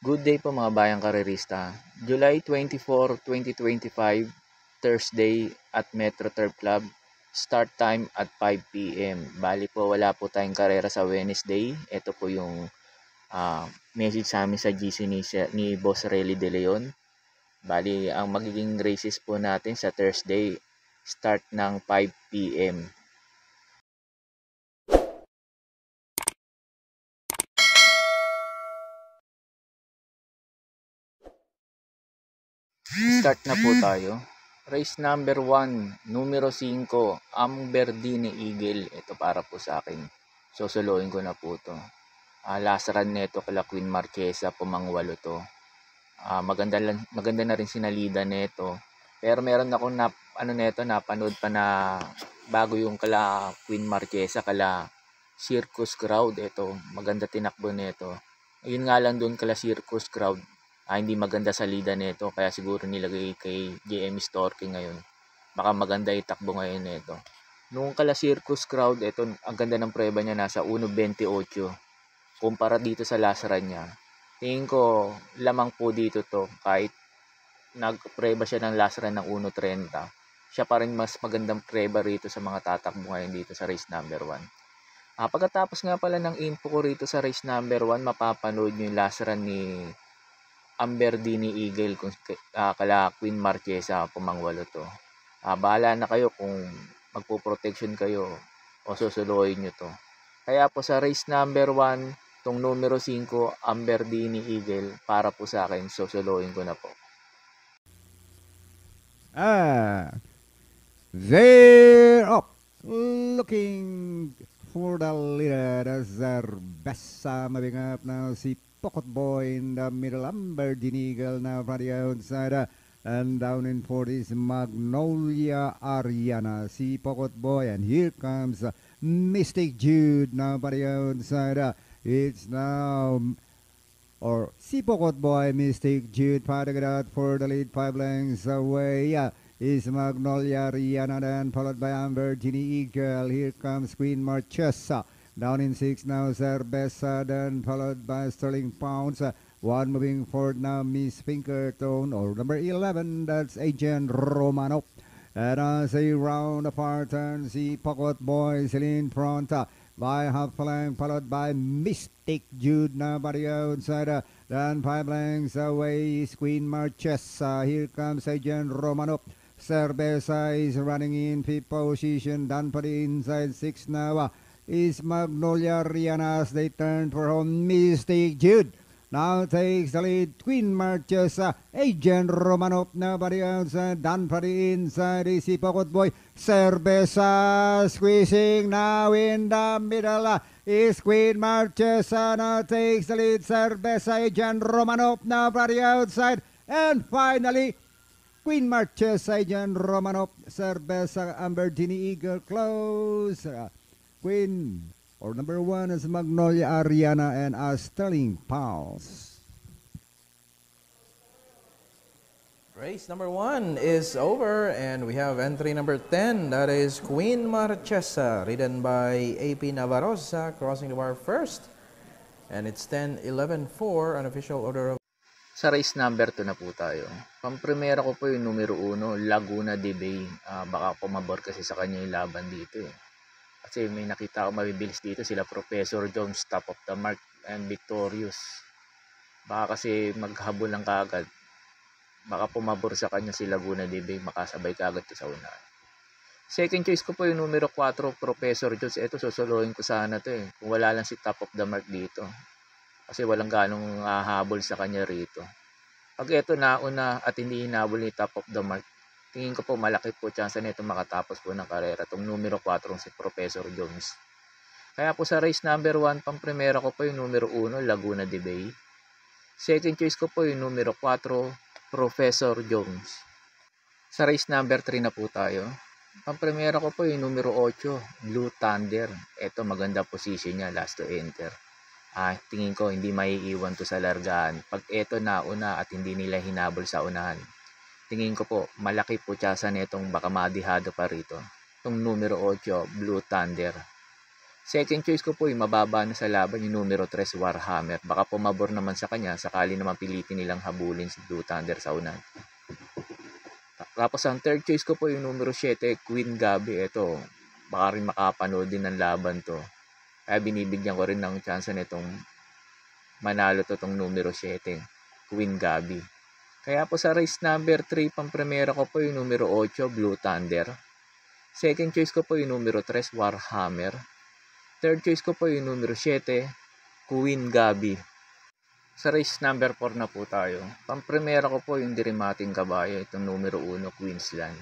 Good day po mga bayang karerista. July 24, 2025, Thursday at Metro Turf Club. Start time at 5 p.m. Bali po wala po tayong karera sa Wednesday. Ito po yung message sa amin sa GC ni Boss Relly De Leon. Bali ang magiging races po natin sa Thursday, start ng 5 p.m. Start na po tayo. Race number 1, numero 5, Amberdine Eagle. Ito para po sa akin. Susuluin ko na po to. Last run nito kala Queen Marquesa, pumangwalo to. Maganda na rin sinalida nito. Pero meron akong napanood pa na bago yung kala Queen Marquesa, kala Circus Crowd. Ito, maganda tinakbo nito. Ayun nga lang doon kala Circus Crowd. Hindi maganda sa lida nito, kaya siguro nilagay kay JM Storky ngayon. Baka maganda itakbo ngayon nito. Nung kala Circus Crowd, ito ang ganda ng preba niya, nasa 1.28 kumpara dito sa last run niya. Tingin ko lamang po dito to, kahit nagpreba siya ng last run ng 1.30. Siya pa rin mas magandang preba rito sa mga tatakbo ngayon dito sa race number 1. Pagkatapos nga pala ng info ko rito sa race number 1, mapapanood nyo yung last run ni Amberdine Eagle kung kala Queen Marquesa, pumangwalo to. Bahala na kayo kung magpo-protection kayo o susuluhin nyo to. Kaya po sa race number 1, tong numero 5, Amberdine Eagle, para po sa akin, susuluhin ko na po. They're up, looking for the leader. That's their best mabigat na si Pocket Boy in the middle. Amberdine Eagle now from the outside. And down in 40s, Magnolia Ariana, si Pocket Boy. And here comes Mystic Jude now from the outside. It's now... or si Pocket Boy, Mystic Jude, fighting it out for the lead 5 lengths away. Is Magnolia Rihanna, then followed by Amberdine Eagle. Here comes Queen Marchesa. Down in 6 now, Cerveza, then followed by Sterling Pounds. One moving forward now, Miss Pinkerton, or number 11, that's Agent Romano. And as a round apart, turn, see Pocket Boy still in front. By half length, followed by Mystic Jude now by the outside. Then 5 lengths away is Queen Marchesa. Here comes Agent Romano. Cerveza is running in 5th position. Done for the inside 6 now. Is Magnolia Rihanna as they turn for home. Mystic Jude now takes the lead. Queen Marchesa, Agent Romanov now by the outside. Done for the inside is si Pocket Boy. Cerveza squeezing now in the middle. Is Queen Marchesa now takes the lead. Cerveza, Agent Romanov now by the outside. And finally, Queen Marchesa, Agent Romanov, Cerveza, Amberdine Eagle close. Queen, or number 1 is Magnolia Ariana and Sterling Pounds. Race number 1 is over, and we have entry number 10. That is Queen Marchesa, ridden by AP Navarroza, crossing the bar first. And it's 10-11-4, unofficial order of... Sa race number 2 na po tayo. Pamprimera ko po yung numero 1, Laguna de Bay. Baka pumabor kasi sa kanya yung laban dito eh. Kasi may nakita ko mabibilis dito sila Professor Jones, top of the mark and victorious. Baka kasi maghabol lang kaagad. Baka pumabor sa kanya si Laguna de Bay, makasabay kaagad sa unahan. Second choice ko po yung numero 4, Professor Jones. Ito susuluhin ko sana to eh. Kung wala lang si top of the mark dito. Kasi walang ganong habol sa kanya rito. Pag ito nauna at hindi hinabol ni top of the mark, tingin ko po malaki po chance na ito makatapos po ng karera. Itong numero 4 si Professor Jones. Kaya po sa race number 1, pamprimera ko po yung numero 1, Laguna de Bay. Second choice ko po yung numero 4, Professor Jones. Sa race number 3 na po tayo. Pamprimera ko po yung numero 8, Blue Thunder. Ito maganda position niya, last to enter. Tingin ko hindi maiiwan to sa largaan. Pag ito nauna at hindi nila hinabol sa unahan, tingin ko po malaki po tiyasa nitong baka madihado pa rito. Itong numero 8, Blue Thunder. Second choice ko po yung mababa na sa laban, yung numero 3, Warhammer. Baka pumabor naman sa kanya, sakali naman pilitin nilang habulin si Blue Thunder sa unan. Tapos ang third choice ko po yung numero 7, Queen Gabi. Ito, baka rin makapanood din ng laban to. Kaya binibigyan ko rin ng chance nitong manalo to tong numero 7, Queen Gabi. Kaya po sa race number 3, pampremera ko po yung numero 8, Blue Thunder. Second choice ko po yung numero 3, Warhammer. Third choice ko po yung numero 7, Queen Gabi. Sa race number 4 na po tayo. Pampremera ko po yung dirimating kabayo, itong numero 1, Queensland.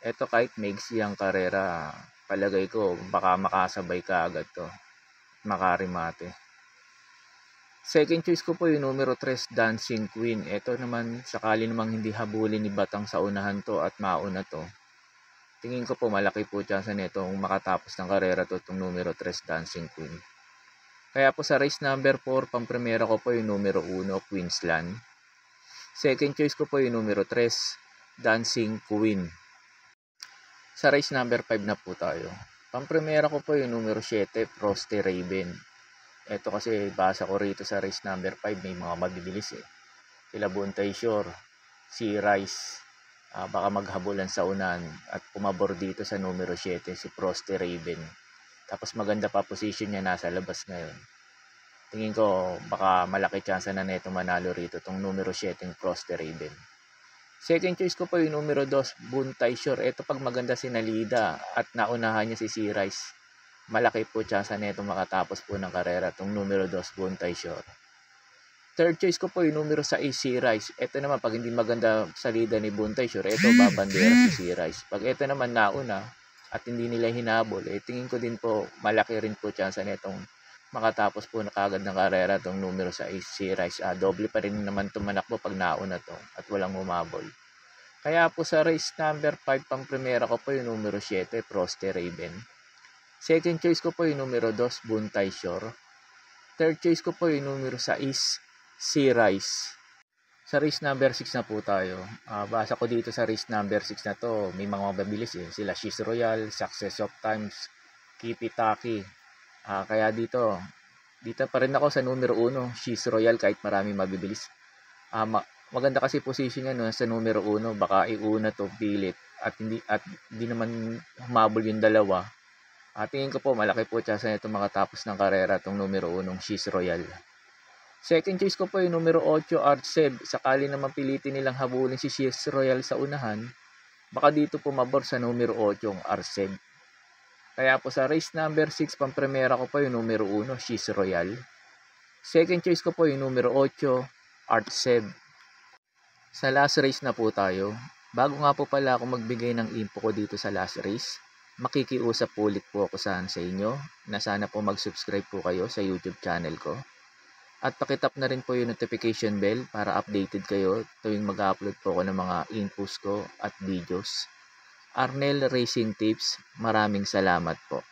Ito kahit maigsi ang karera, palagay ko baka makasabay ka agad to. Makarimate. Second choice ko po yung numero 3, Dancing Queen. Ito naman, sakali namang hindi habulin ni Batang sa unahan to at mauna to. Tingin ko po malaki po chance nito kung makatapos ng karera to itong numero 3, Dancing Queen. Kaya po sa race number 4, pampremera ko po yung numero 1, Queensland. Second choice ko po yung numero 3, Dancing Queen. Sa race number 5 na po tayo. Pampremera ko po yung numero 7, Frosty Raven. Ito kasi basa ko rito sa race number 5, may mga mabibilis eh. Sila Buntay Shore, Sea Rice, baka maghabulan sa unan at pumabor dito sa numero 7, si Frosty Raven. Tapos maganda pa position niya, nasa labas ngayon. Tingin ko baka malaki chance na neto manalo rito tong numero 7, Frosty Raven. Second choice ko po yung numero 2, Buntay Shore. Ito pag maganda si Nalida at naunahan niya si Sea Rice, malaki po chance neto makatapos po ng karera tong numero 2, Buntay Shore. Third choice ko po yung numero 6, Sea Rice. Ito naman pag hindi maganda salida ni Buntay Shore, ito babandera si Sea Rice. Pag ito naman nauna at hindi nila hinabol, tingin ko din po malaki rin po chance netong makatapos po na kagad ng karera tong numero 6, Sea Rice. Doble pa rin naman tumanakbo pag nauna to at walang humabol. Kaya po sa race number 5, pampremera ko po yung numero 7, Frosty Raven. Second choice ko po yung numero 2, Buntay Shore. Third choice ko po yung numero 6, Sea Rice. Sa race number 6 na po tayo. Basa ko dito sa race number 6 na to, may mga mababilis eh. Sila She's Royal, Success of Times, Kipitaki. Kaya dito pa rin ako sa numero 1, She's Royal, kahit marami mabibilis. Maganda kasi position niya no, sa numero 1, baka iuna to pilit at hindi naman humabol yung dalawa. Tingin ko po malaki po chance nito makatapos ng karera tong numero 1, She's Royal. Second choice ko po yung numero 8, Artseb. Sakali naman pilitin nilang habulin si She's Royal sa unahan, baka dito pumabor sa numero 8, Artseb. Kaya po sa race number 6, pampremera ko po yung numero 1, She's Royal. Second choice ko po yung numero 8, Artseb. Sa last race na po tayo. Bago nga po pala ako magbigay ng info ko dito sa last race, makikiusap po ulit po ako sa inyo na sana po mag-subscribe po kayo sa YouTube channel ko. At pakitap na rin po yung notification bell para updated kayo tuwing mag-upload po ako ng mga infos ko at videos. Arnel Racing Tips, maraming salamat po.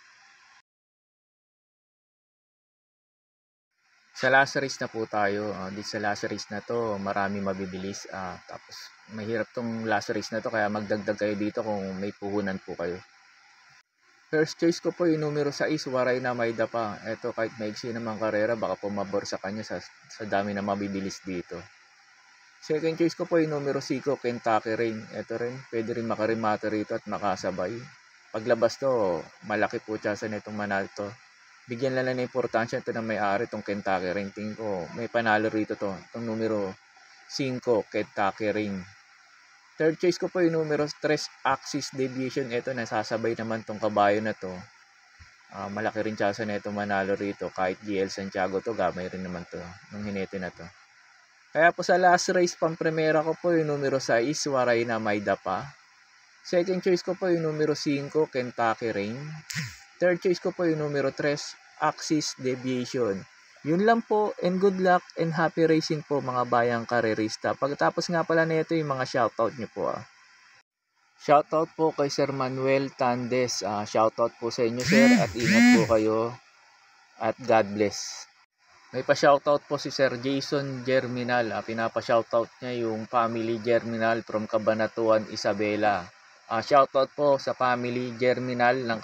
Sa last race na po tayo. Dito sa last race na to, marami mabibilis. Tapos mahirap tong last race na to, kaya magdagdag kayo dito kung may puhunan po kayo. First choice ko po yung numero 6, Waray na Mayda pa. Ito kahit maigsi naman karera, baka pumabor sa kanya sa dami na mabibilis dito. Second choice ko po yung numero 5, Kentucky Rain. Ito rin, pwede rin makarimata rito at makasabay. Paglabas to, malaki po chance na itong manalo to. Bigyan lang na importansya ito na may-ari itong Kentucky Rain. Tingin ko, may panalo rito to. Itong numero 5, Kentucky Rain. Third choice ko po yung numero 3, Axis Deviation. Ito, nasasabay naman tong kabayo na to. Malaki rin chance na ito manalo rito. Kahit GL Santiago to, gamay rin naman to nung hinete na to. Kaya po sa last race, pampremera ko po yung numero 6, Waray na Mayda pa. Second choice ko po yung numero 5, Kentucky Rain. Third choice ko po yung numero 3, Axis Deviation. Yun lang po, and good luck and happy racing po mga bayang karerista. Pagkatapos nga pala nito yung mga shoutout nyo po. Shoutout po kay Sir Manuel Tandes. Shoutout po sa inyo sir at ingat po kayo at God bless. May pa-shoutout po si Sir Jason Germinal. Pinapa-shoutout niya yung family Germinal from Cabanatuan, Isabela. Shoutout po sa family Germinal ng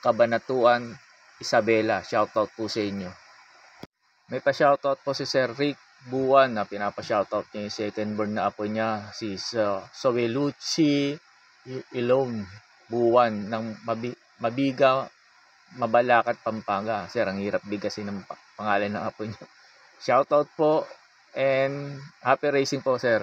Cabanatuan, Isabela. Shoutout po sa inyo. May pa-shoutout po si Sir Rick Buwan na pinapa-shoutout niya yung second born na apo niya, si Soweluchi Ilong Buwan ng Mabiga, Mabalacat, Pampanga. Sir, ang hirap bigasin ng pangalan ng apo niyo. Shoutout po and happy racing po, sir.